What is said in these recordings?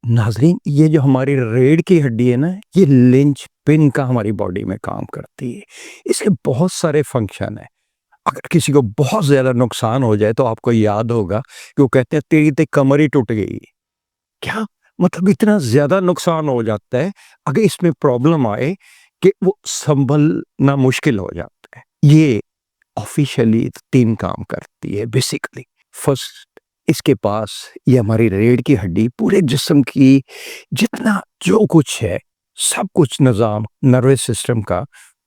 नाज़रीन, ये जो हमारी रीढ़ की हड्डी है ना, ये लिंचपिन का हमारी बॉडी में काम करती है। इसके बहुत सारे फंक्शन हैं। अगर किसी को बहुत ज़्यादा नुकसान हो जाए तो आपको याद होगा कि वो कहते हैं तेरी तो कमर ही टूट गई। क्या? मतलब इतना ज़्यादा नुकसान हो जाता है, अगर इसमें प्रॉब्लम आए कि वो सँभलना मुश्किल हो जाता है। ये ऑफ़िशियली 3 काम करती है बेसिकली। फर्स्ट, इसके पास ये हमारी रीढ़ की हड्डी पूरे जिस्म की जितना जो कुछ है, सब कुछ निज़ाम नर्वस सिस्टम का,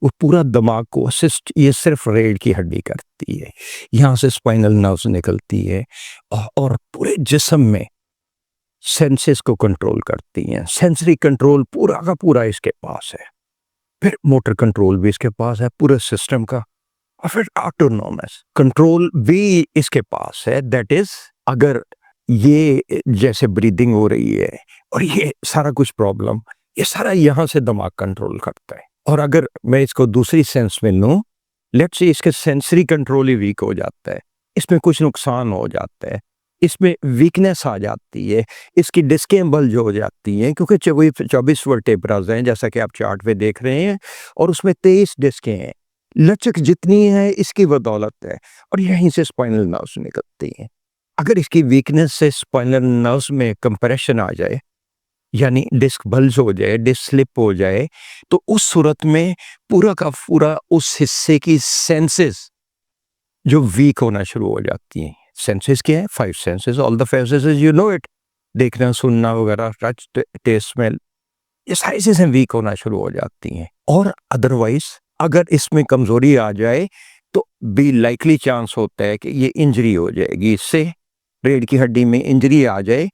वो पूरा दिमाग को असिस्ट ये सिर्फ़ रीढ़ की हड्डी करती है। यहाँ से स्पाइनल नर्व्स निकलती है और पूरे जिस्म में सेंसेस को कंट्रोल करती हैं। सेंसरी कंट्रोल पूरा का पूरा इसके पास है। फिर मोटर कंट्रोल भी इसके पास है पूरे सिस्टम का। और फिर ऑटोनोमस कंट्रोल भी इसके पास है। दैट इज, अगर ये जैसे ब्रीदिंग हो रही है और ये सारा कुछ प्रॉब्लम, ये सारा यहाँ से दिमाग कंट्रोल करता है। और अगर मैं इसको दूसरी सेंस में लूँ, लेट्स से इसके सेंसरी कंट्रोल ही वीक हो जाता है, इसमें कुछ नुकसान हो जाता है, इसमें वीकनेस आ जाती है, इसकी डिस्कें बल्ज हो जाती हैं, क्योंकि 24 वर्टेब्रास हैं जैसा कि आप चार्ट पे देख रहे हैं, और उसमें 23 डिस्कें हैं। लचक जितनी है इसकी बदौलत है, और यहीं से स्पाइनल नर्व्स निकलती हैं। अगर इसकी वीकनेस से स्पाइनल नर्व्स में कंप्रेशन आ जाए, यानी डिस्क बल्ज हो जाए, डिस्क स्लिप हो जाए, तो उस सूरत में पूरा का पूरा उस हिस्से की सेंसेस जो वीक होना शुरू हो जाती हैं। सेंसेस क्या है? 5 senses, all the 5 senses you know it. देखना, सुनना वगैरह, टच, टेस्ट, स्मेल, ये सारी चीजें वीक होना शुरू हो जाती हैं। और अदरवाइज अगर इसमें कमजोरी आ जाए तो बी लाइकली चांस होता है कि ये इंजरी हो जाएगी। इससे रीढ़ की हड्डी में इंजरी आ जाए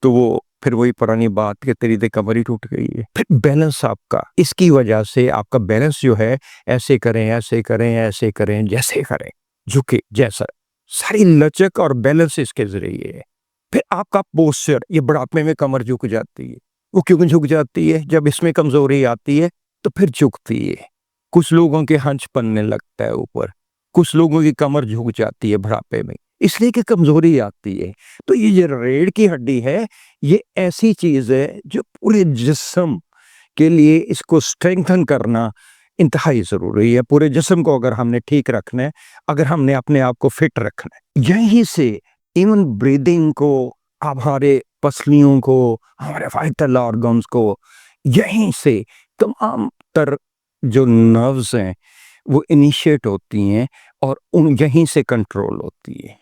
तो वो फिर वही पुरानी बात कि तेरी तो कमर ही टूट गई है। फिर बैलेंस आपका, इसकी वजह से आपका बैलेंस जो है, ऐसे करें, ऐसे करें, ऐसे करें, जैसे करें, झुके जैसा, सारी लचक और बैलेंस इसके जरिए है। फिर आपका पोस्चर, ये बुढ़ापे में कमर झुक जाती है। वो क्यों झुक जाती है? जब इसमें कमजोरी आती है तो फिर झुकती है। कुछ लोगों के हंच बनने लगता है ऊपर, कुछ लोगों की कमर झुक जाती है बुढ़ापे में, इसलिए कि कमजोरी आती है। तो ये जो रीढ़ की हड्डी है, ये ऐसी चीज है जो पूरे जिस्म के लिए इसको स्ट्रेंथन करना इंतहाई जरूरी है। पूरे जिस्म को अगर हमने ठीक रखना है, अगर हमने अपने आप को फिट रखना है, यहीं से इवन ब्रीदिंग को, हमारे पसलियों को, हमारे वाइटल ऑर्गन्स को, यहीं से तमाम तर जो नर्व्स हैं वो इनिशिएट होती हैं और उन यहीं से कंट्रोल होती है।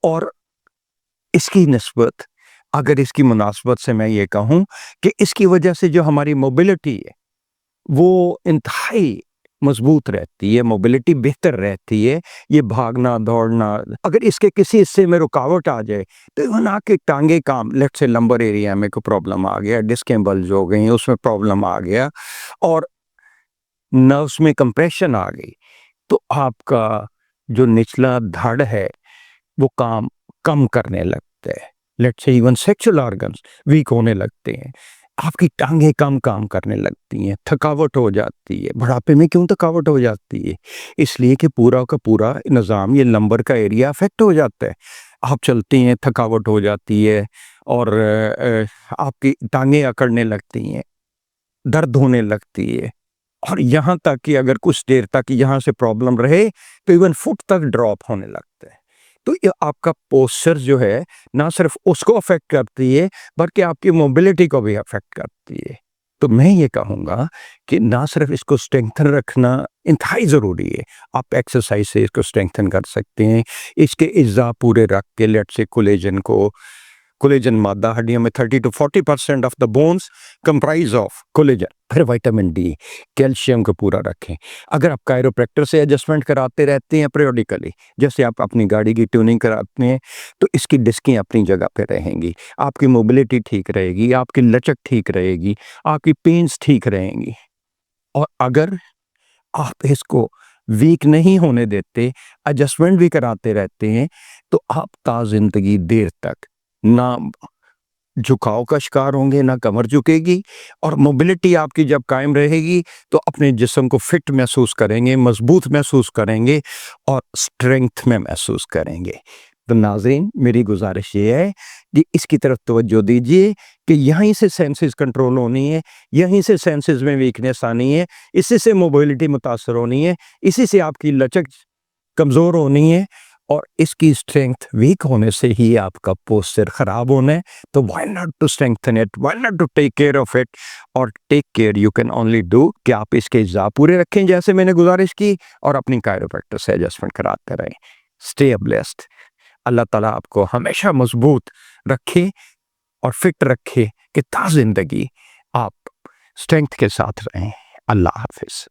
और इसकी निस्बत, अगर इसकी मुनासबत से मैं ये कहूँ कि इसकी वजह से जो हमारी मोबिलिटी है वो इंतहाई मजबूत रहती है, मोबिलिटी बेहतर रहती है। ये भागना दौड़ना, अगर इसके किसी हिस्से में रुकावट आ जाए तो इवन आके टांगे काम, लेट्स से लंबर एरिया में कोई प्रॉब्लम आ गया, डिस्कें बल्ज हो गई, उसमें प्रॉब्लम आ गया और नर्व्स में कंप्रेशन आ गई, तो आपका जो निचला धड़ है वो काम कम करने लगता है। Let's say even sexual organs week होने लगते हैं, आपकी टांगें कम काम करने लगती हैं, थकावट हो जाती है। बुढ़ापे में क्यों थकावट हो जाती है? इसलिए कि पूरा का पूरा निज़ाम, ये लंबर का एरिया अफेक्ट हो जाता है। आप चलती हैं, थकावट हो जाती है और आपकी टांगें अकड़ने लगती हैं, दर्द होने लगती है, और यहाँ तक कि अगर कुछ देर तक यहाँ से प्रॉब्लम रहे तो इवन फुट तक ड्रॉप होने लगता है। तो ये आपका पोस्चर जो है, ना सिर्फ उसको अफेक्ट करती है बल्कि आपकी मोबिलिटी को भी अफेक्ट करती है। तो मैं ये कहूँगा कि ना सिर्फ इसको स्ट्रेंथन रखना इंतहाई ज़रूरी है, आप एक्सरसाइज से इसको स्ट्रेंथन कर सकते हैं। इसके अज़्ज़ा पूरे रख के, लेट्स से कोलेजन को, कोलेजन मादा हड्डियों में 30 to 40% of the bones comprise of collagen. फिर विटामिन डी, कैल्शियम को पूरा रखें। अगर आप कायरोप्रैक्टर से एडजस्टमेंट कराते रहते हैं पीरियडिकली, जैसे आप अपनी गाड़ी की ट्यूनिंग कराते हैं, तो इसकी डिस्कें अपनी जगह पे रहेंगी, आपकी मोबिलिटी ठीक रहेगी, आपकी लचक ठीक रहेगी, आपकी पेन्स ठीक रहेंगी। और अगर आप इसको वीक नहीं होने देते, एडजस्टमेंट भी कराते रहते हैं, तो आप ताज़िंदगी देर तक ना झुकाव का शिकार होंगे, ना कमर झुकेगी, और मोबिलिटी आपकी जब कायम रहेगी तो अपने जिस्म को फिट महसूस करेंगे, मजबूत महसूस करेंगे और स्ट्रेंथ में महसूस करेंगे। तो नाज़रीन, मेरी गुजारिश ये है कि इसकी तरफ तवज्जो दीजिए कि यहीं से सेंसेस कंट्रोल होनी है, यहीं से सेंसेस में वीकनेस आनी है, इसी से मोबिलिटी मुतासर होनी है, इसी से आपकी लचक कमज़ोर होनी है और इसकी स्ट्रेंथ वीक होने से ही आपका पोस्चर ख़राब होना है। तो why not to strengthen it, why not to take care of it. और take care you can only do कि आप इसके इज़्ज़ा पूरे रखें जैसे मैंने गुजारिश की, और अपनी कायरोप्रैक्टर से एडजस्टमेंट कराते रहें। Stay blessed. अल्लाह ताला आपको हमेशा मजबूत रखे और फिट रखे कि ता ज़िंदगी आप स्ट्रेंथ के साथ रहें। अल्लाह हाफ़िज़।